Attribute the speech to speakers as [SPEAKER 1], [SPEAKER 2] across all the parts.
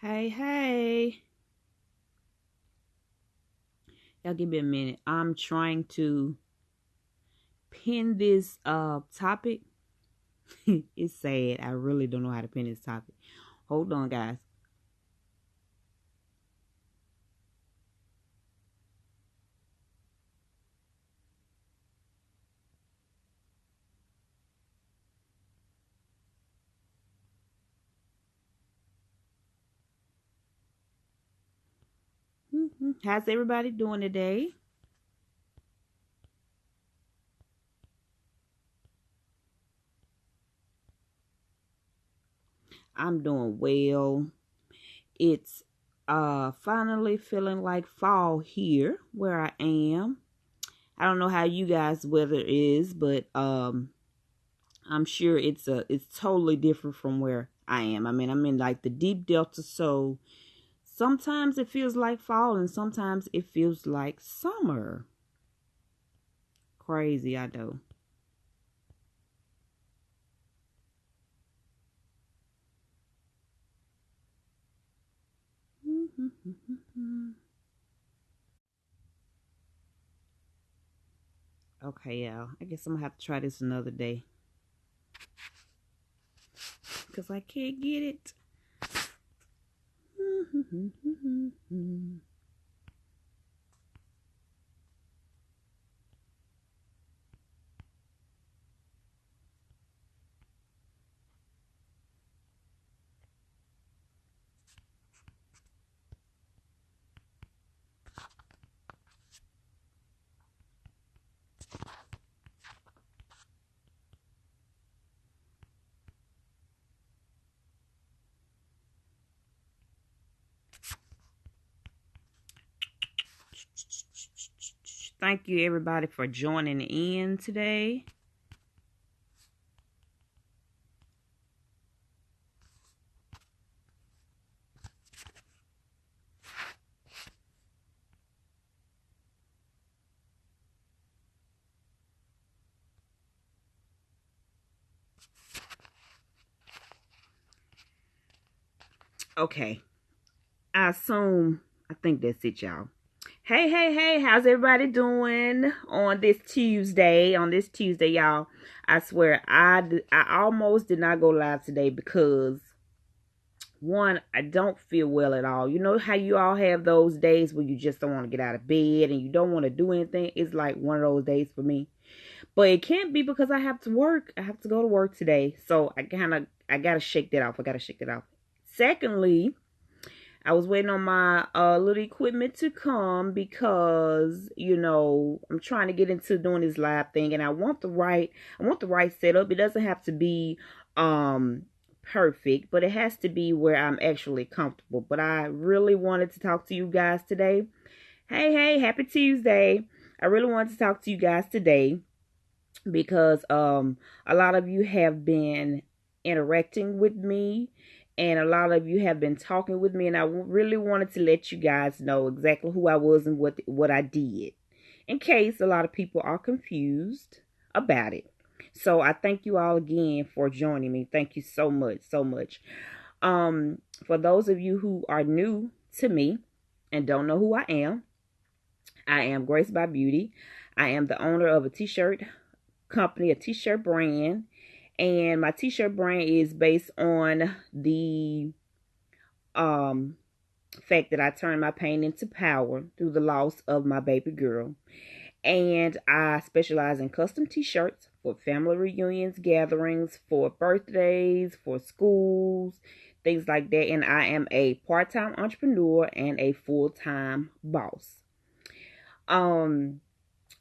[SPEAKER 1] Hey, hey. Y'all give me a minute. I'm trying to pin this topic. It's sad. I really don't know how to pin this topic. Hold on, guys. How's everybody doing today? I'm doing well. It's finally feeling like fall here where I am. I don't know how you guys weather is, but I'm sure it's totally different from where I am. I mean, I'm in like the deep delta, so sometimes it feels like fall and sometimes it feels like summer. Crazy, I know. Okay, y'all. I guess I'm gonna have to try this another day because I can't get it. Thank you, everybody, for joining in today. Okay, I think that's it, y'all. Hey, hey, hey, how's everybody doing on this Tuesday? On this Tuesday, y'all, I swear I almost did not go live today because one, I don't feel well at all. You know how you all have those days where you just don't want to get out of bed and you don't want to do anything? It's like one of those days for me. But it can't be because I have to work. I have to go to work today. So I gotta shake that off. I gotta shake that off. Secondly, I was waiting on my little equipment to come because I'm trying to get into doing this live thing, and I want the right setup. It doesn't have to be perfect, but it has to be where I'm actually comfortable. But I really wanted to talk to you guys today. Hey, hey, happy Tuesday. I really wanted to talk to you guys today because a lot of you have been interacting with me and a lot of you have been talking with me, and I really wanted to let you guys know exactly who I was and what I did, in case a lot of people are confused about it. So I thank you all again for joining me. Thank you so much, so much. For those of you who are new to me and don't know who I am Grace by Beauty. I am the owner of a t-shirt company, a t-shirt brand, and my t-shirt brand is based on the um fact that I turned my pain into power through the loss of my baby girl. And I specialize in custom t-shirts for family reunions, gatherings, for birthdays, for schools, things like that. And I am a part-time entrepreneur and a full-time boss. Um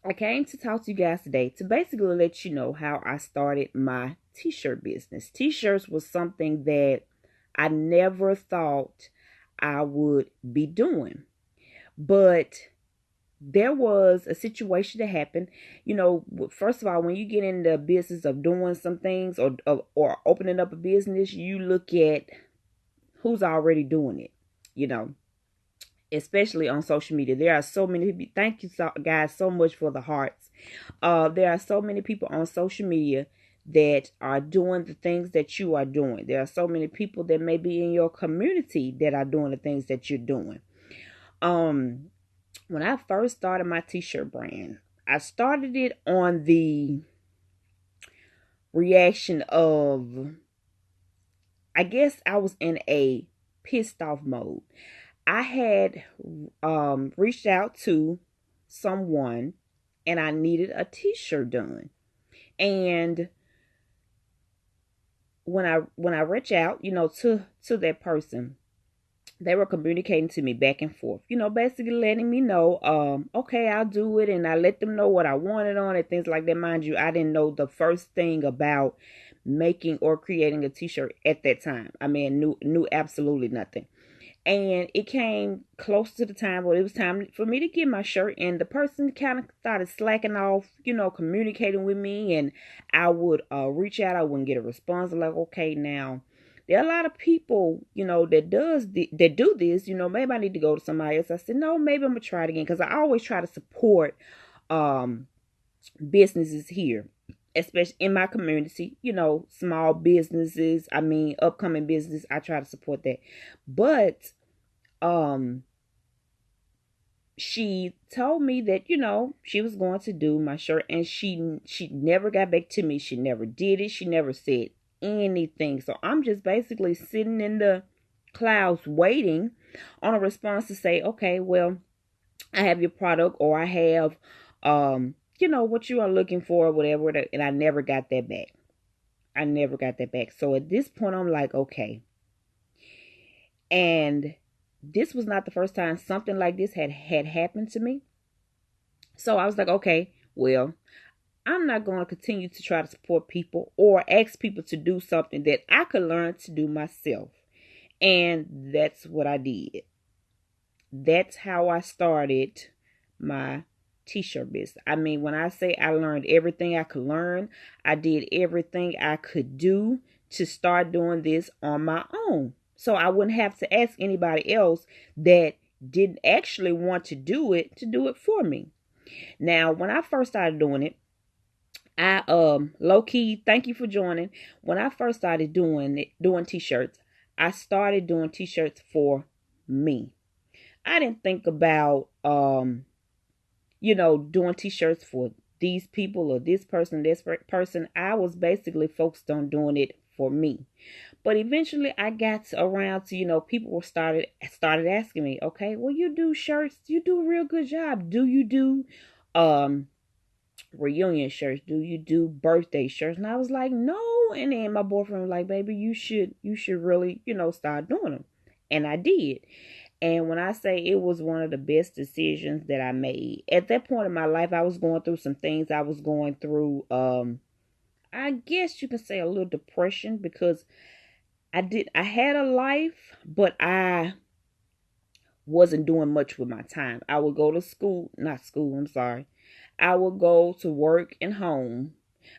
[SPEAKER 1] I came to talk to you guys today to basically let you know how I started my t-shirt business. T-shirts was something that I never thought I would be doing. But there was a situation that happened. First of all, when you get in the business of doing some things or opening up a business, you look at who's already doing it. You know, especially on social media. There are so many people. Thank you guys so much for the hearts. There are so many people on social media that are doing the things that you are doing. There are so many people that may be in your community that are doing the things that you're doing. When I first started my t-shirt brand, I started it on the reaction of, I guess I was in a pissed off mode. I had reached out to someone and I needed a t-shirt done. And when I reach out, to that person, they were communicating to me back and forth, basically letting me know, okay, I'll do it. And I let them know what I wanted on it, things like that. Mind you, I didn't know the first thing about making or creating a t-shirt at that time. I mean, knew absolutely nothing. And it came close to the time where it was time for me to get my shirt, and the person kind of started slacking off, communicating with me, and I would reach out, I wouldn't get a response. Like, okay, now there are a lot of people, that do this. Maybe I need to go to somebody else. I said, no, maybe I'm gonna try it again, because I always try to support businesses here, especially in my community, small businesses, upcoming business. I try to support that. But she told me that, she was going to do my shirt, and she never got back to me. She never did it. She never said anything. So I'm just basically sitting in the clouds waiting on a response to say, okay, well, I have your product, or I have what you are looking for, whatever. And I never got that back. So at this point, I'm like, okay. And this was not the first time something like this had happened to me. So I was like, okay, well, I'm not going to continue to try to support people or ask people to do something that I could learn to do myself. And that's what I did. That's how I started my t-shirt business. When I say I learned everything I could learn, I did everything I could do to start doing this on my own. So I wouldn't have to ask anybody else that didn't actually want to do it for me. Now, when I first started doing it, I low key, thank you for joining. When I first started doing t-shirts, I started doing t-shirts for me. I didn't think about doing t-shirts for these people or this person. I was basically focused on doing it for me. But eventually I got around to, people started asking me, okay, well, you do shirts, you do a real good job. Do you do reunion shirts? Do you do birthday shirts? And I was like, no. And then my boyfriend was like, baby, you should really, start doing them. And I did. And when I say it was one of the best decisions that I made, at that point in my life, I was going through some things. I was going through, I guess you can say, a little depression, because I had a life, but I wasn't doing much with my time. I would go to school, I would go to work and home.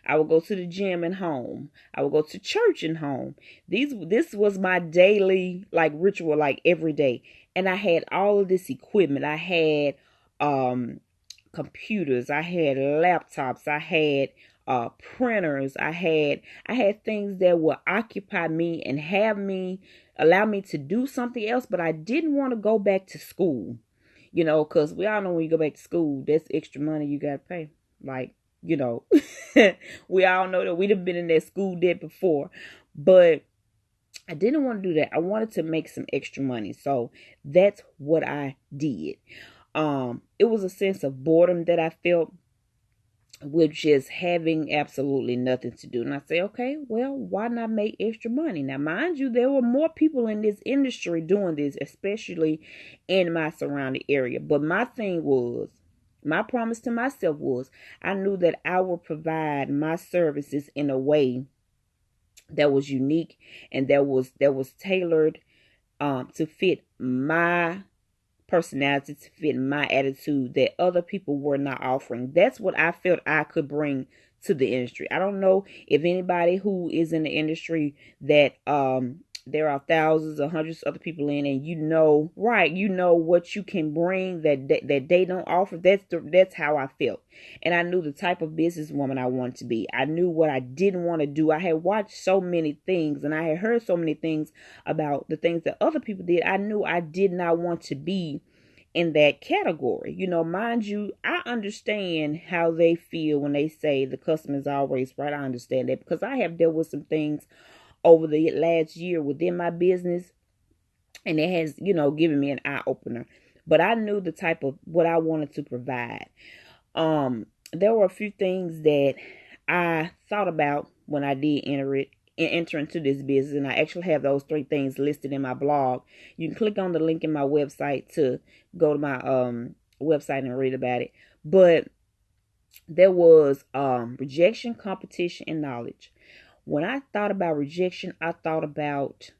[SPEAKER 1] I would go to the gym and home. I would go to church and home. This was my daily ritual, every day. And I had all of this equipment. I had computers, I had laptops, I had printers, I had things that would occupy me and allow me to do something else. But I didn't want to go back to school, because we all know when you go back to school, that's extra money you got to pay. We all know that we'd have been in that school debt before, but I didn't want to do that. I wanted to make some extra money. So that's what I did. It was a sense of boredom that I felt with just having absolutely nothing to do. And I say, okay, well, why not make extra money? Now, mind you, there were more people in this industry doing this, especially in my surrounding area. But my promise to myself was, I knew that I would provide my services in a way that was unique and that was tailored to fit my personality, to fit my attitude, that other people were not offering. That's what I felt I could bring to the industry. I don't know if anybody who is in the industry that there are thousands or hundreds of other people in, and you know, right, you know what you can bring that they don't offer. That's how I felt. And I knew the type of businesswoman I wanted to be. I knew what I didn't want to do. I had watched so many things, and I had heard so many things about the things that other people did. I knew I did not want to be in that category. You know, mind you, I understand how they feel when they say the customer is always right. I understand that, because I have dealt with some things over the last year within my business, and it has, you know, given me an eye opener. But I knew the type of what I wanted to provide. There were a few things that I thought about when I did enter into this business, and I actually have those 3 things listed in my blog. You can click on the link in my website to go to my website and read about it. But there was rejection, competition, and knowledge. When I thought about rejection, I thought about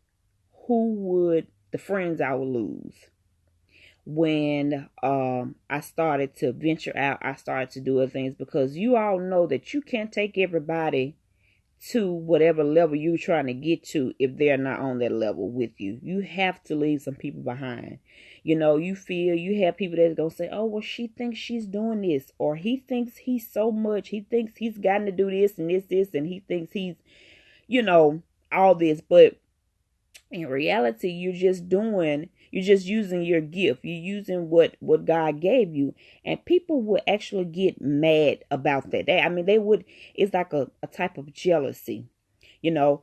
[SPEAKER 1] the friends I would lose. When I started to venture out, I started to do other things, because you all know that you can't take everybody to whatever level you're trying to get to if they're not on that level with you. You have to leave some people behind. You know, you have people that's gonna say, oh, well, she thinks she's doing this, or he thinks he's so much, he thinks he's gotten to do this and this, and he thinks he's, you know, all this. But in reality, you're just using your gift. You're using what God gave you. And people would actually get mad about that. It's like a type of jealousy, you know.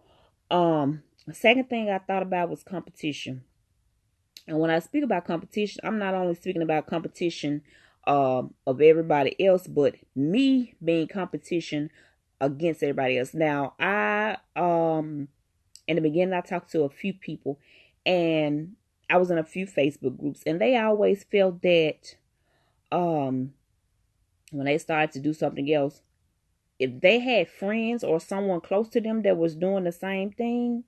[SPEAKER 1] The second thing I thought about was competition. And when I speak about competition, I'm not only speaking about competition of everybody else, but me being competition against everybody else. Now, in the beginning, I talked to a few people, and I was in a few Facebook groups, and they always felt that when they started to do something else, if they had friends or someone close to them that was doing the same thing,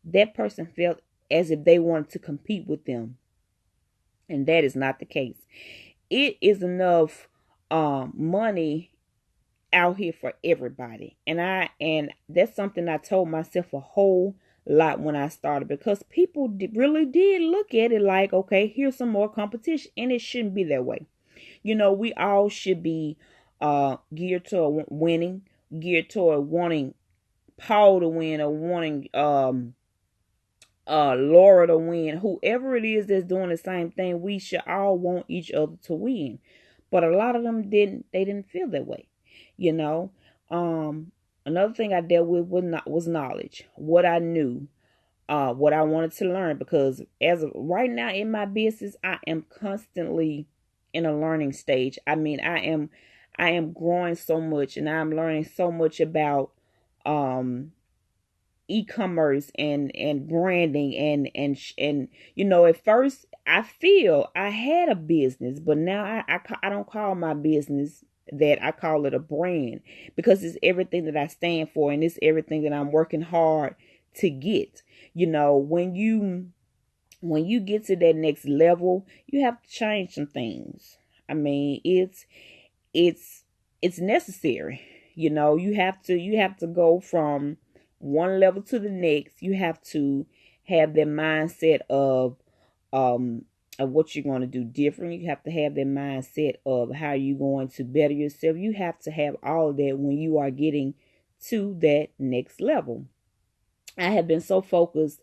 [SPEAKER 1] that person felt as if they wanted to compete with them. And that is not the case. It is enough money out here for everybody. And that's something I told myself a whole lot when I started, because people really did look at it like, okay, here's some more competition, and it shouldn't be that way. You know, we all should be geared toward winning, geared toward wanting Paul to win, or wanting Laura to win. Whoever it is that's doing the same thing, we should all want each other to win. But a lot of them didn't feel that way. You know, another thing I dealt with was knowledge, what I knew, what I wanted to learn, because as of right now in my business, I am constantly in a learning stage. I am growing so much, and I'm learning so much about e-commerce and branding and you know, at first I feel I had a business, but now I don't call my business that. I call it a brand, because it's everything that I stand for, and it's everything that I'm working hard to get. You know, when you get to that next level, you have to change some things. I mean, it's necessary. You know, you have to go from one level to the next. You have to have that mindset of what you're going to do different. You have to have that mindset of how you're going to better yourself. You have to have all of that when you are getting to that next level. I have been so focused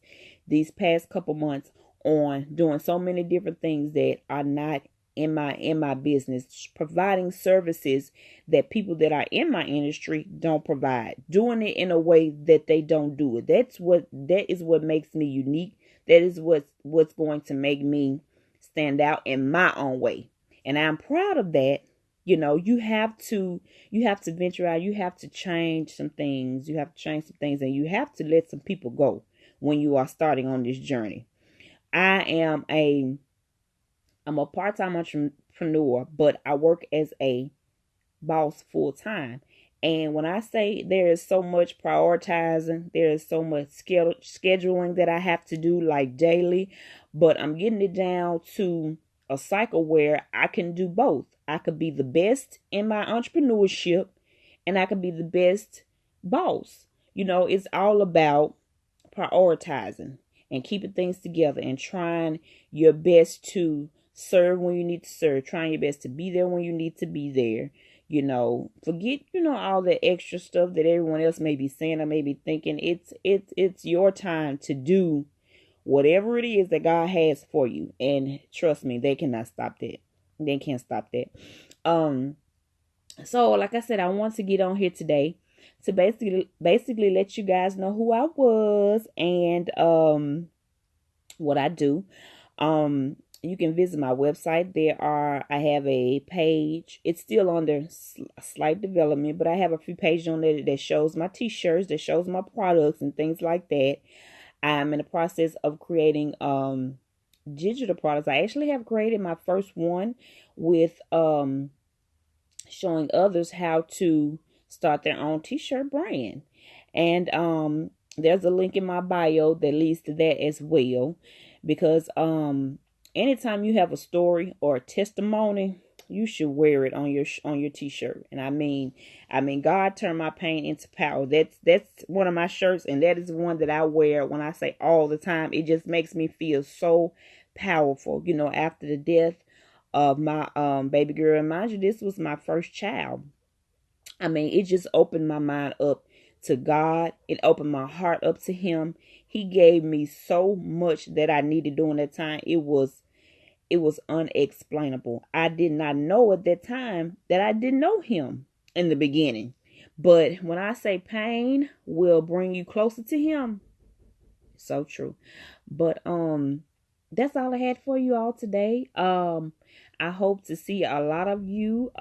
[SPEAKER 1] these past couple months on doing so many different things that are not in my business, providing services that people that are in my industry don't provide, doing it in a way that they don't do it. That is what makes me unique. That is what's going to make me stand out in my own way. And I'm proud of that. You know, you have to venture out. You have to change some things. And you have to let some people go when you are starting on this journey. I'm a part-time entrepreneur, but I work as a boss full time. And when I say there is so much prioritizing, there is so much scheduling that I have to do, like daily, but I'm getting it down to a cycle where I can do both. I could be the best in my entrepreneurship, and I could be the best boss. You know, it's all about prioritizing. and keeping things together and trying your best to serve when you need to serve, trying your best to be there when you need to be there. Forget, all the extra stuff that everyone else may be saying or may be thinking. It's your time to do whatever it is that God has for you. And trust me, they cannot stop that. They can't stop that. So like I said, I want to get on here today to basically let you guys know who I was and what I do. You can visit my website. I have a page. It's still under slight development, but I have a few pages on there that shows my t-shirts, that shows my products and things like that. I'm in the process of creating digital products. I actually have created my first one with showing others how to start their own t-shirt brand. And there's a link in my bio that leads to that as well, because anytime you have a story or a testimony, you should wear it on your t-shirt. And I mean God turned my pain into power. That's one of my shirts, and that is one that I wear when I say all the time. It just makes me feel so powerful, after the death of my baby girl. And mind you, this was my first child. It just opened my mind up to God. It opened my heart up to him. He gave me so much that I needed during that time. It was unexplainable. I did not know at that time that I didn't know him in the beginning. But when I say pain will bring you closer to him, so true. But that's all I had for you all today. I hope to see a lot of you.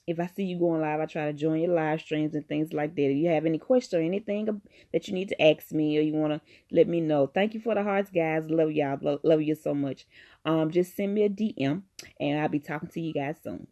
[SPEAKER 1] If I see you going live, I try to join your live streams and things like that. If you have any questions or anything that you need to ask me or you want to let me know. Thank you for the hearts, guys. Love y'all. Love you so much. Just send me a DM and I'll be talking to you guys soon.